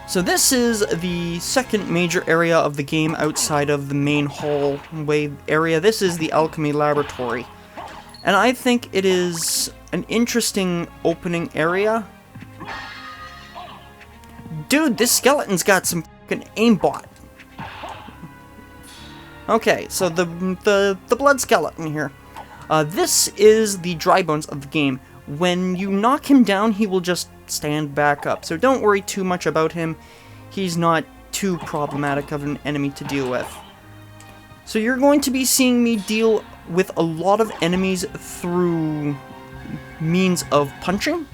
So this is the second major area of the game outside of the main hallway area. This is the Alchemy Laboratory. And I think it is an interesting opening area. Dude, this skeleton's got some fucking aimbot. Okay, so the blood skeleton here. This is the dry bones of the game. When you knock him down, he will just stand back up. So don't worry too much about him. He's not too problematic of an enemy to deal with. So you're going to be seeing me deal with a lot of enemies through means of punching,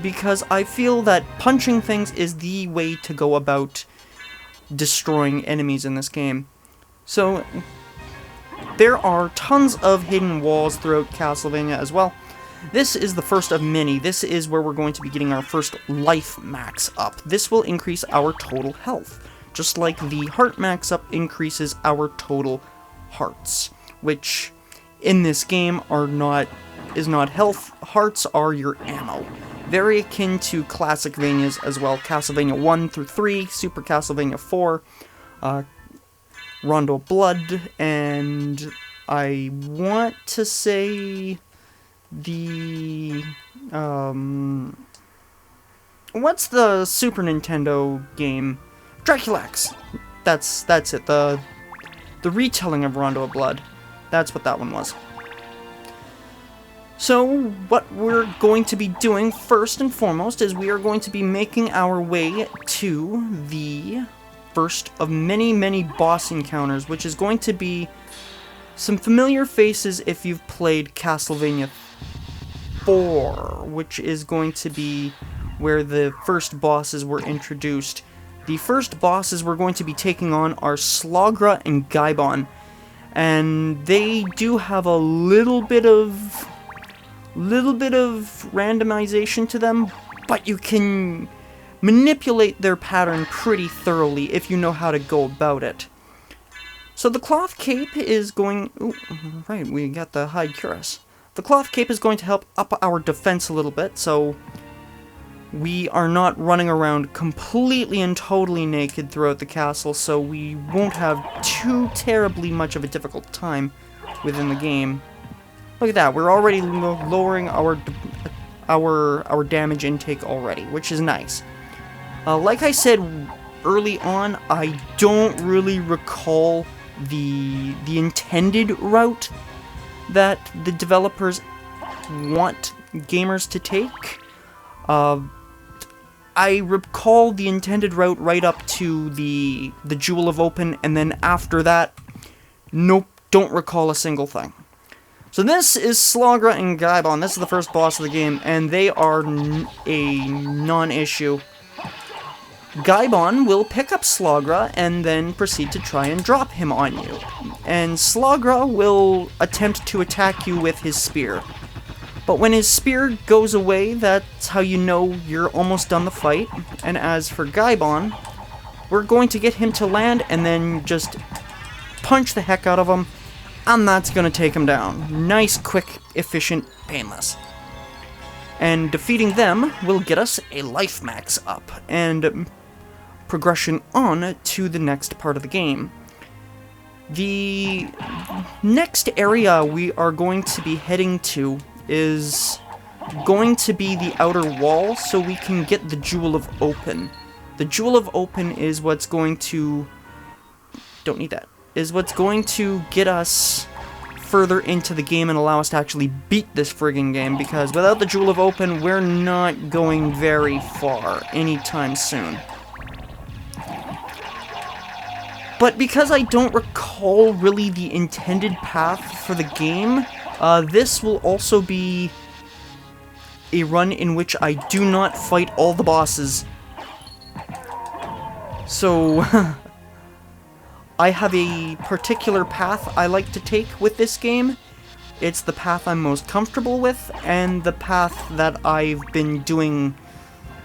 because I feel that punching things is the way to go about destroying enemies in this game. So there are tons of hidden walls throughout Castlevania as well. This is the first of many. This is where we're going to be getting our first life max up. This will increase our total health, just like the heart max up increases our total hearts, which in this game is not health. Hearts are your ammo. Very akin to classic Vanias as well. Castlevania 1 through 3, Super Castlevania 4, Rondo Blood, and I want to say the what's the Super Nintendo game? Draculax. That's it. The retelling of Rondo of Blood. That's what that one was. So what we're going to be doing first and foremost is we are going to be making our way to the first of many boss encounters, which is going to be some familiar faces if you've played Castlevania 4, which is going to be where the first bosses were introduced. The first bosses we're going to be taking on are Slogra and Gaibon, and they do have a little bit of randomization to them, but you can manipulate their pattern pretty thoroughly if you know how to go about it. So the cloth cape is going... Ooh, right, we got the hide cuirass. The cloth cape is going to help up our defense a little bit, so we are not running around completely and totally naked throughout the castle, so we won't have too terribly much of a difficult time within the game. Look at that, we're already lowering our damage intake already, which is nice. Like I said early on, I don't really recall the intended route that the developers want gamers to take. I recall the intended route right up to the Jewel of Open, and then after that, nope, don't recall a single thing. So this is Slogra and Gaibon. This is the first boss of the game, and they are a non-issue. Gaibon will pick up Slogra and then proceed to try and drop him on you. And Slogra will attempt to attack you with his spear. But when his spear goes away, that's how you know you're almost done the fight. And as for Gaibon, we're going to get him to land and then just punch the heck out of him, and that's going to take him down. Nice, quick, efficient, painless. And defeating them will get us a life max up, and progression on to the next part of the game. The next area we are going to be heading to is going to be the outer wall, so we can get the Jewel of Open. The Jewel of Open is what's going to... Don't need that. Is what's going to get us further into the game and allow us to actually beat this friggin' game, because without the Jewel of Open, we're not going very far anytime soon. But because I don't recall really the intended path for the game, this will also be a run in which I do not fight all the bosses. So, I have a particular path I like to take with this game. It's the path I'm most comfortable with, and the path that I've been doing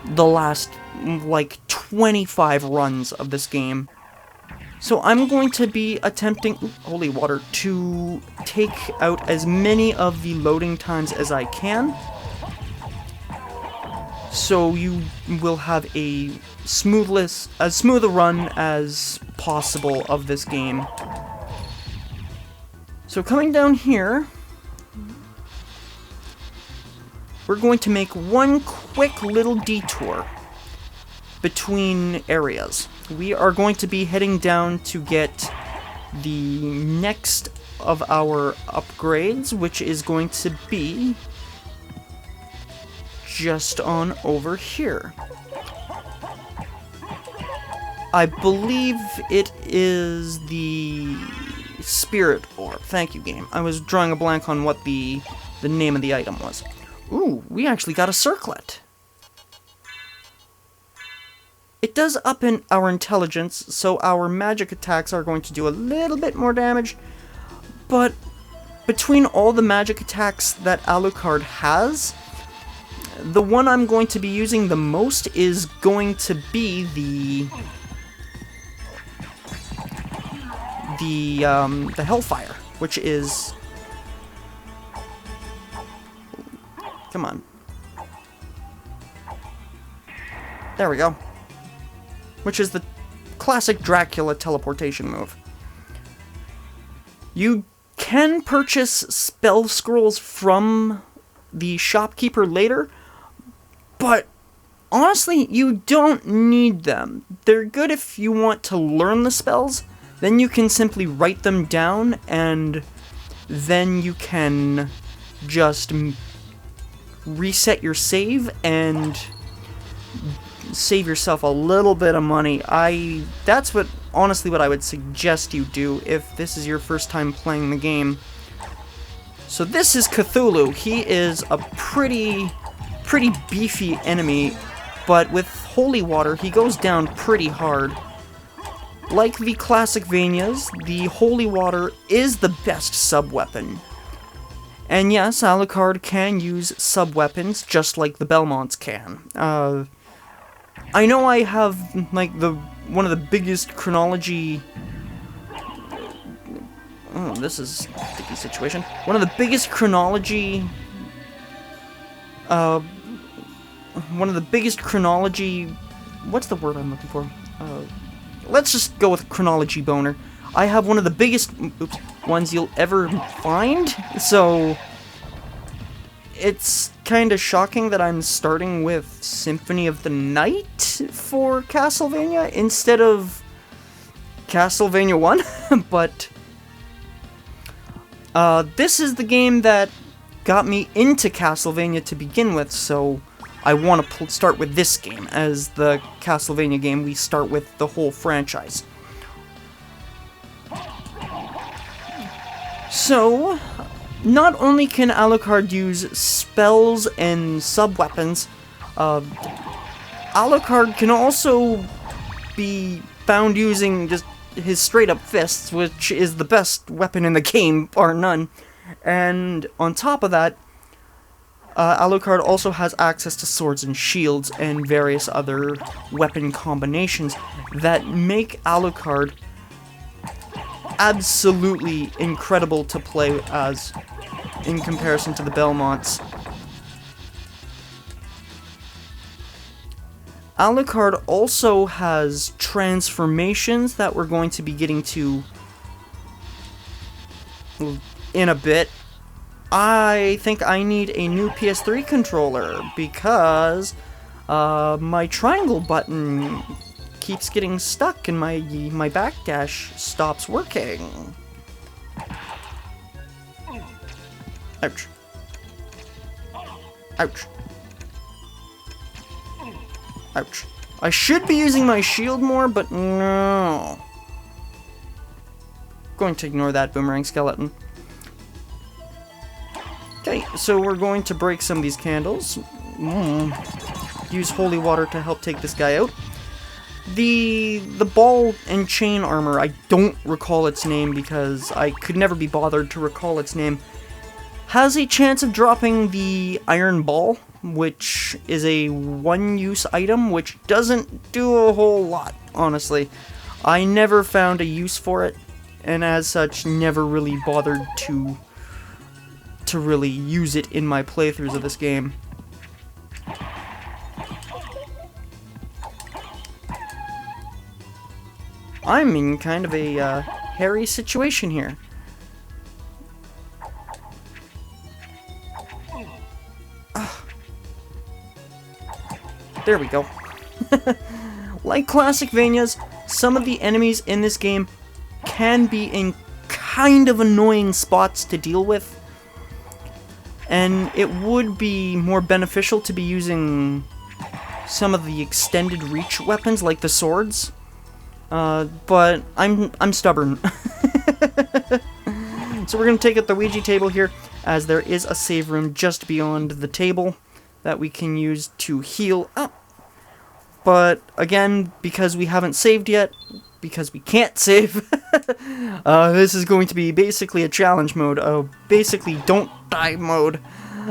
the last, like, 25 runs of this game. So I'm going to be attempting, holy water, to take out as many of the loading times as I can. so you will have a as smooth a run as possible of this game. So coming down here, we're going to make one quick little detour between areas. We are going to be heading down to get the next of our upgrades, which is going to be just on over here. I believe it is the Spirit Orb. Thank you, game. I was drawing a blank on what the name of the item was. Ooh, we actually got a circlet. It does up in our intelligence, so our magic attacks are going to do a little bit more damage, but between all the magic attacks that Alucard has, the one I'm going to be using the most is going to be the Hellfire, which is... Come on. There we go. Which is the classic Dracula teleportation move. You can purchase spell scrolls from the shopkeeper later, but honestly, you don't need them. They're good if you want to learn the spells, then you can simply write them down, and then you can just reset your save and save yourself a little bit of money. That's honestly what I would suggest you do if this is your first time playing the game. So this is Cthulhu. He is a pretty beefy enemy, but with holy water he goes down pretty hard. Like the classic Vanias, the holy water is the best sub-weapon. And yes, Alucard can use sub-weapons just like the Belmonts can. I know I have like one of the biggest chronology... Oh, this is a sticky situation. One of the biggest chronology... What's the word I'm looking for? Let's just go with chronology boner. I have one of the biggest ones you'll ever find, so it's kind of shocking that I'm starting with Symphony of the Night for Castlevania instead of Castlevania 1, but this is the game that got me into Castlevania to begin with, so I want to start with this game as the Castlevania game we start with the whole franchise. So, not only can Alucard use spells and sub-weapons, Alucard can also be found using just his straight-up fists, which is the best weapon in the game, bar none. And on top of that, Alucard also has access to swords and shields and various other weapon combinations that make Alucard absolutely incredible to play as in comparison to the Belmonts. Alucard also has transformations that we're going to be getting to in a bit. I think I need a new PS3 controller because my triangle button keeps getting stuck and my backdash stops working. Ouch. Ouch. Ouch. I should be using my shield more, but no. Going to ignore that boomerang skeleton. Okay, so we're going to break some of these candles. Use holy water to help take this guy out. The ball and chain armor, I don't recall its name because I could never be bothered to recall its name, has a chance of dropping the iron ball, which is a one-use item, which doesn't do a whole lot, honestly. I never found a use for it, and as such, never really bothered to really use it in my playthroughs of this game. I'm in kind of a hairy situation here. There we go. Like classic Vanias, some of the enemies in this game can be in kind of annoying spots to deal with. And it would be more beneficial to be using some of the extended reach weapons like the swords. But I'm stubborn. So we're going to take out the Ouija table here, as there is a save room just beyond the table that we can use to heal up. But again, because we haven't saved yet, because we can't save, this is going to be basically a challenge mode, basically don't die mode.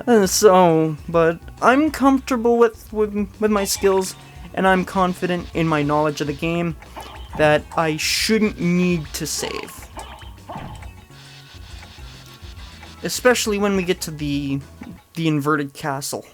But I'm comfortable with my skills, and I'm confident in my knowledge of the game that I shouldn't need to save. Especially when we get to the inverted castle.